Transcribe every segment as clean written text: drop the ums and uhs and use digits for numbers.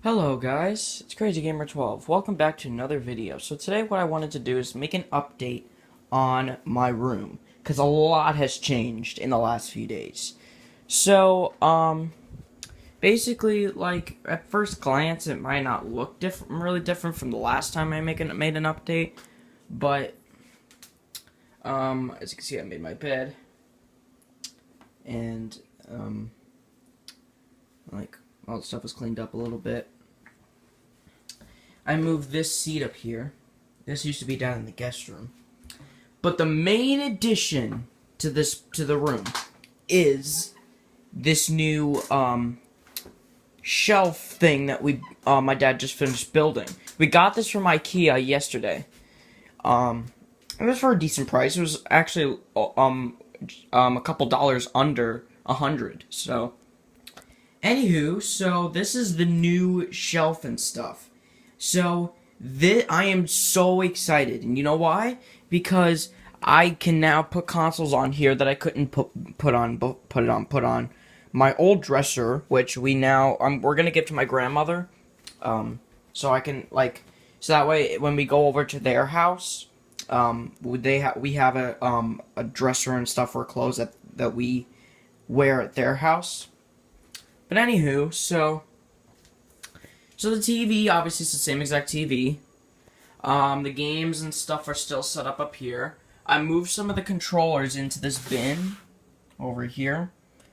Hello guys, it's CrazyGamer12. Welcome back to another video. So today what I wanted to do is make an update on my room, because a lot has changed in the last few days. So, basically, like, at first glance it might not look really different from the last time I made an update, but, as you can see I made my bed, and, like, all the stuff was cleaned up a little bit. I moved this seat up here. This used to be down in the guest room. But the main addition to the room is this new shelf thing that my dad just finished building. We got this from IKEA yesterday. It was for a decent price. It was actually a couple dollars under $100. So anywho, so this is the new shelf and stuff. So, I am so excited, and you know why? Because I can now put consoles on here that I couldn't put on my old dresser, which we're gonna give to my grandmother, so I can so that way when we go over to their house, we have a dresser and stuff for clothes that we wear at their house. But anywho, so the TV, obviously, is the same exact TV. The games and stuff are still set up here. I moved some of the controllers into this bin over here.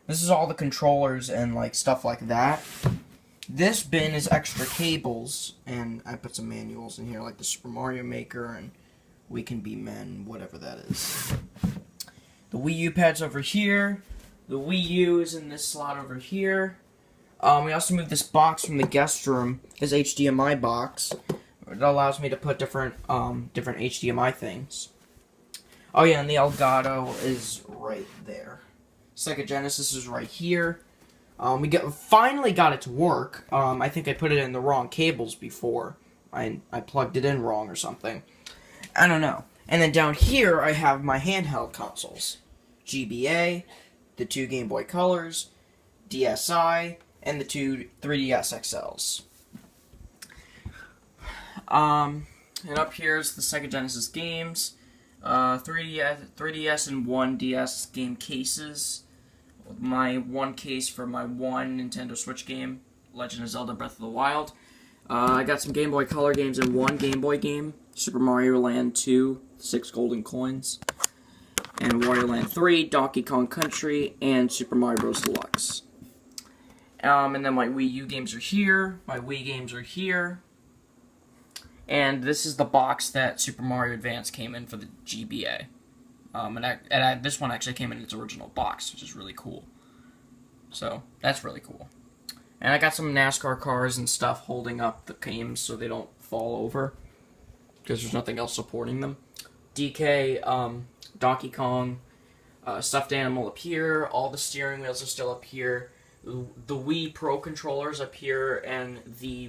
This is all the controllers and, stuff like that. This bin is extra cables, and I put some manuals in here, like the Super Mario Maker and We Can Be Men, whatever that is. The Wii U pad's over here. The Wii U is in this slot over here. We also moved this box from the guest room, this HDMI box. It allows me to put different HDMI things. Oh yeah, and the Elgato is right there. Sega Genesis is right here. We finally got it to work. I think I put it in the wrong cables before. I plugged it in wrong or something. I don't know. And then down here I have my handheld consoles. GBA, the 2 Game Boy Colors, DSi, and the 2 3DS XLs. And up here is the Sega Genesis games, 3DS and 1DS game cases. My one case for my one Nintendo Switch game, Legend of Zelda Breath of the Wild. I got some Game Boy Color games and one Game Boy game, Super Mario Land 2, 6 golden coins, and Wario Land 3, Donkey Kong Country, and Super Mario Bros. Deluxe. And then my Wii U games are here, my Wii games are here, and this is the box that Super Mario Advance came in for the GBA. This one actually came in its original box, which is really cool. So, that's really cool. And I got some NASCAR cars and stuff holding up the games so they don't fall over, because there's nothing else supporting them. DK, Donkey Kong, stuffed animal up here, all the steering wheels are still up here. The Wii Pro controller's up here, and the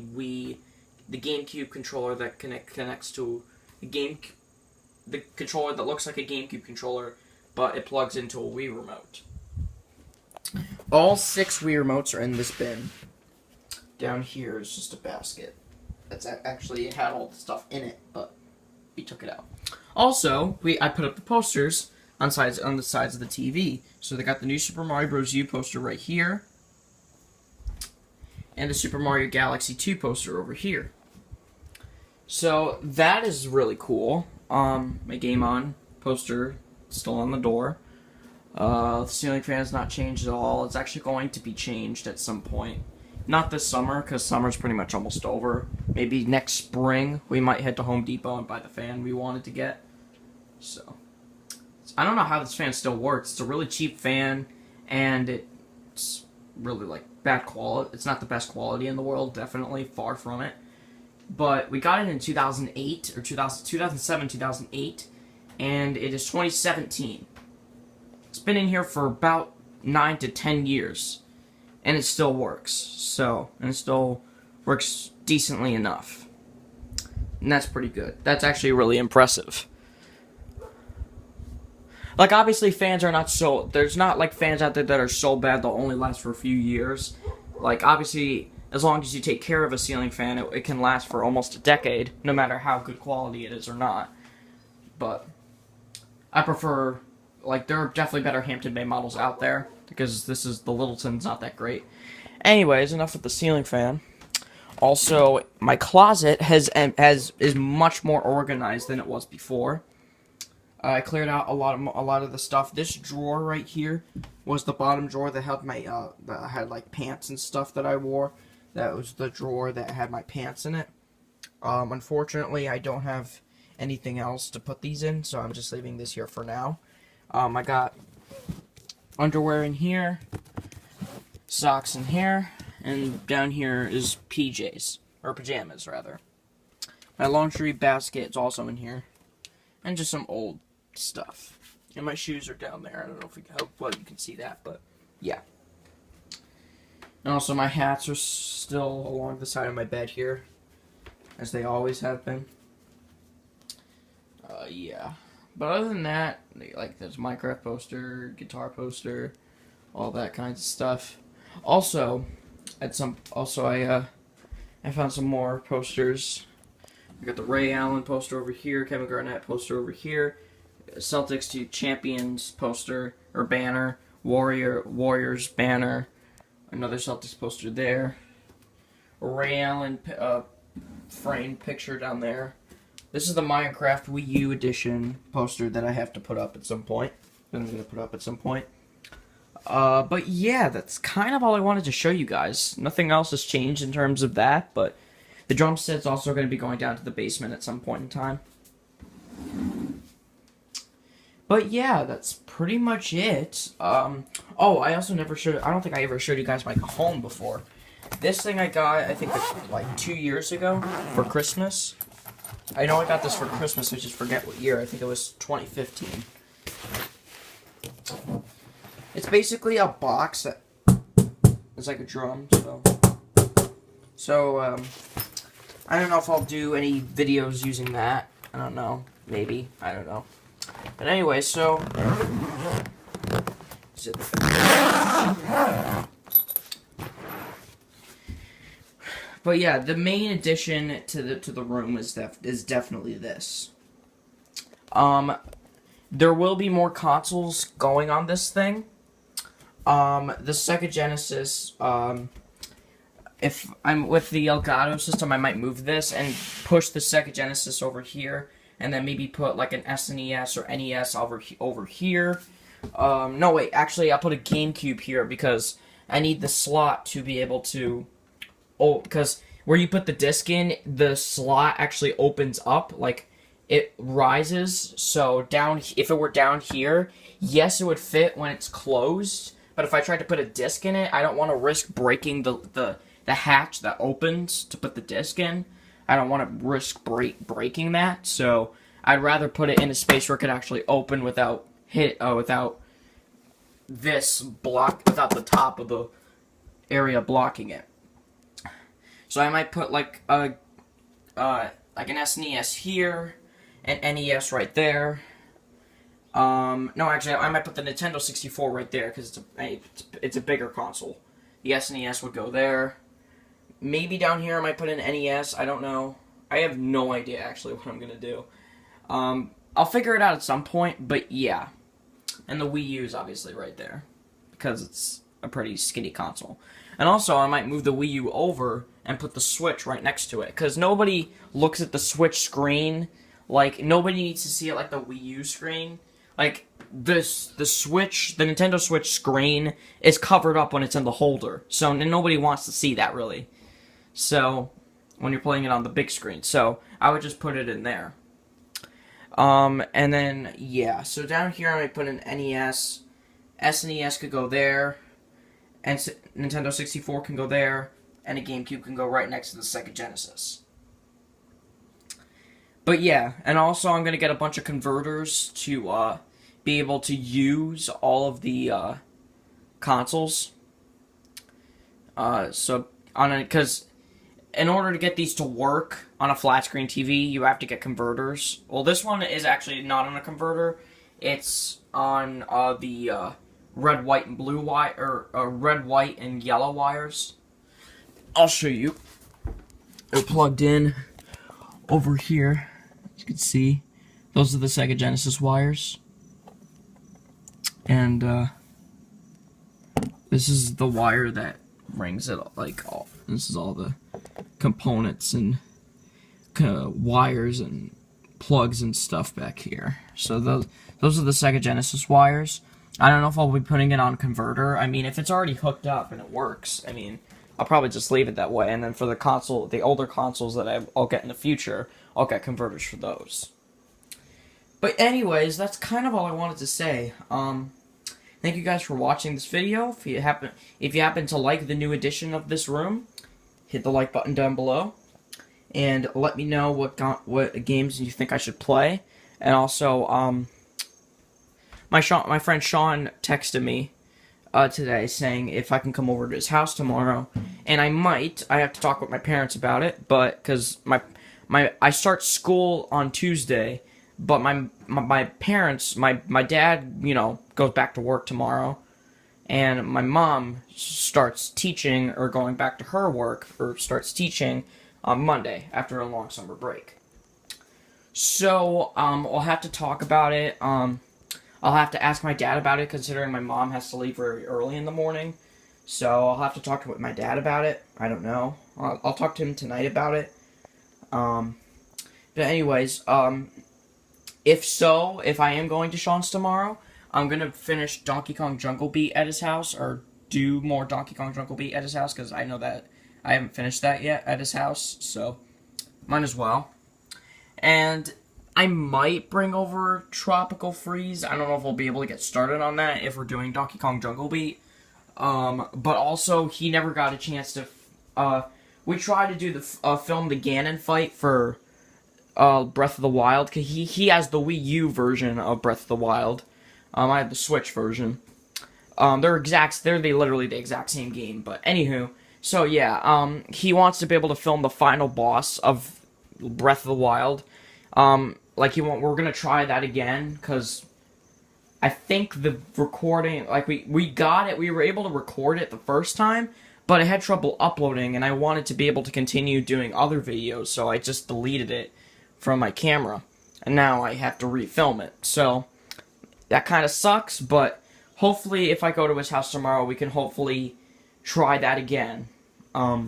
GameCube controller that connects to the controller that looks like a GameCube controller, but it plugs into a Wii remote. All 6 Wii remotes are in this bin. Down here is just a basket. That's actually, it had all the stuff in it, but we took it out. Also, I put up the posters on the sides of the TV. So they got the new Super Mario Bros. U poster right here, and the Super Mario Galaxy 2 poster over here. So that is really cool. My Game On poster still on the door. The ceiling fan's not changed at all. It's actually going to be changed at some point. Not this summer, because summer's pretty much almost over. Maybe next spring we might head to Home Depot and buy the fan we wanted to get. So I don't know how this fan still works. It's a really cheap fan, and it's really bad quality. It's not the best quality in the world, definitely, far from it. But we got it in 2008, or 2007, 2008, and it is 2017. It's been in here for about 9 to 10 years, and it still works. And it still works decently enough. And that's pretty good. That's actually really impressive. Obviously fans are not there's not fans out there that are so bad they'll only last for a few years. Obviously as long as you take care of a ceiling fan, it can last for almost a decade, no matter how good quality it is or not. But I prefer, like, there are definitely better Hampton-made models out there, because the Littleton's not that great. Anyways, enough with the ceiling fan. Also, my closet is much more organized than it was before. I cleared out a lot of the stuff. This drawer right here was the bottom drawer that had my that had like pants and stuff that I wore. That was the drawer that had my pants in it. Unfortunately, I don't have anything else to put these in, so I'm just leaving this here for now. I got underwear in here, socks in here, and down here is PJs, or pajamas rather. My laundry basket is also in here, and just some old stuff. And my shoes are down there. I don't know how well you can see that, but yeah. And also my hats are still along the side of my bed here, as they always have been. Yeah. But other than that, like, there's Minecraft poster, guitar poster, all that kinds of stuff. Also, I found some more posters. I got the Ray Allen poster over here, Kevin Garnett poster over here, Celtics to Champions poster or banner, Warriors banner, another Celtics poster there, a Ray Allen framed picture down there. This is the Minecraft Wii U edition poster that I have to put up at some point. That I'm going to put up at some point. But yeah, that's kind of all I wanted to show you guys. Nothing else has changed in terms of that, but the drum set's also going to be going down to the basement at some point in time. But yeah, that's pretty much it. Oh, I also never showed, I don't think I ever showed you guys my home before. This thing I got, I think, like 2 years ago for Christmas. I know I got this for Christmas, I just forget what year. I think it was 2015. It's basically a box that is like a drum, so I don't know if I'll do any videos using that. I don't know. Maybe. I don't know. But anyway, so but yeah, the main addition to the room is definitely this. There will be more consoles going on this thing. The Sega Genesis, if I'm with the Elgato system, I might move this and push the Sega Genesis over here, and then maybe put like an SNES or NES over here. No, wait, actually, I'll put a GameCube here because I need the slot to be able to. Oh, because where you put the disc in, the slot actually opens up, like it rises. So if it were down here, yes, it would fit when it's closed. But if I tried to put a disc in it, I don't want to risk breaking the hatch that opens to put the disc in. I don't want to risk breaking that. So I'd rather put it in a space where it could actually open without this block, without the top of the area blocking it. So I might put like an SNES here, an NES right there. No, actually, I might put the Nintendo 64 right there because it's a bigger console. The SNES would go there. Maybe down here I might put an NES. I don't know. I have no idea actually what I'm gonna do. I'll figure it out at some point. But yeah, and the Wii U is obviously right there because it's a pretty skinny console. And also, I might move the Wii U over and put the Switch right next to it. Because nobody looks at the Switch screen. Like, nobody needs to see it like the Wii U screen. Like, the Switch, the Nintendo Switch screen is covered up when it's in the holder. So, nobody wants to see that, really. So, when you're playing it on the big screen. So, I would just put it in there. And then, yeah. So, down here, I might put an NES. SNES could go there. And Nintendo 64 can go there, and a GameCube can go right next to the Sega Genesis. But yeah, and also I'm going to get a bunch of converters to be able to use all of the consoles. Because in order to get these to work on a flat screen TV, you have to get converters. Well, this one is actually not on a converter. It's on the red, white, and blue wire, or red, white, and yellow wires. I'll show you. They're plugged in over here. As you can see, those are the Sega Genesis wires. And this is the wire that rings it, like, all. This is all the components and wires and plugs and stuff back here. So those are the Sega Genesis wires. I don't know if I'll be putting it on converter. I mean, if it's already hooked up and it works, I mean, I'll probably just leave it that way. And then for the console, the older consoles that I'll get in the future, I'll get converters for those. But anyways, that's kind of all I wanted to say. Thank you guys for watching this video. If you happen to like the new edition of this room, hit the like button down below, and let me know what games you think I should play. And also, my friend Sean texted me today saying if I can come over to his house tomorrow, and I might. I have to talk with my parents about it, but because I start school on Tuesday. But my parents, my dad, you know, goes back to work tomorrow, and my mom starts teaching or going back to her work or starts teaching on Monday after a long summer break. So I'll have to talk about it. I'll have to ask my dad about it, considering my mom has to leave very early in the morning. So I'll have to talk with my dad about it. I don't know. I'll talk to him tonight about it. But anyways, if I am going to Sean's tomorrow, I'm going to finish Donkey Kong Jungle Beat at his house, or do more Donkey Kong Jungle Beat at his house, because I know that I haven't finished that yet at his house, so might as well. And I might bring over Tropical Freeze. I don't know if we'll be able to get started on that if we're doing Donkey Kong Jungle Beat. But also, he never got a chance to, we tried to do the, film the Ganon fight for Breath of the Wild, because he has the Wii U version of Breath of the Wild. I have the Switch version. They're literally the exact same game, but anywho, so yeah, he wants to be able to film the final boss of Breath of the Wild. We're gonna try that again, because I think the recording, like, we were able to record it the first time, but I had trouble uploading, and I wanted to be able to continue doing other videos, so I just deleted it from my camera, and now I have to refilm it. So that kind of sucks, but hopefully if I go to his house tomorrow, we can hopefully try that again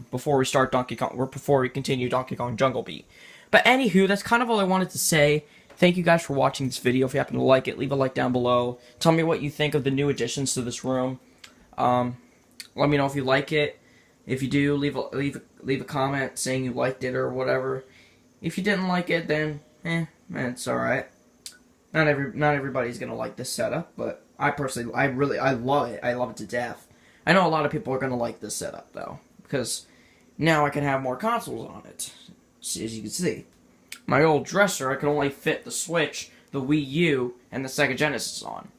before we start before we continue Donkey Kong Jungle Beat. But anywho, that's kind of all I wanted to say. Thank you guys for watching this video. If you happen to like it, leave a like down below. Tell me what you think of the new additions to this room. Let me know if you like it. If you do, leave a comment saying you liked it or whatever. If you didn't like it, then it's alright. Not everybody's gonna like this setup, but I personally, I love it. I love it to death. I know a lot of people are gonna like this setup though, because now I can have more consoles on it. As you can see, my old dresser, I could only fit the Switch, the Wii U, and the Sega Genesis on.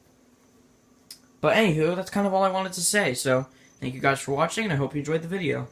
But anywho, that's kind of all I wanted to say. So thank you guys for watching, and I hope you enjoyed the video.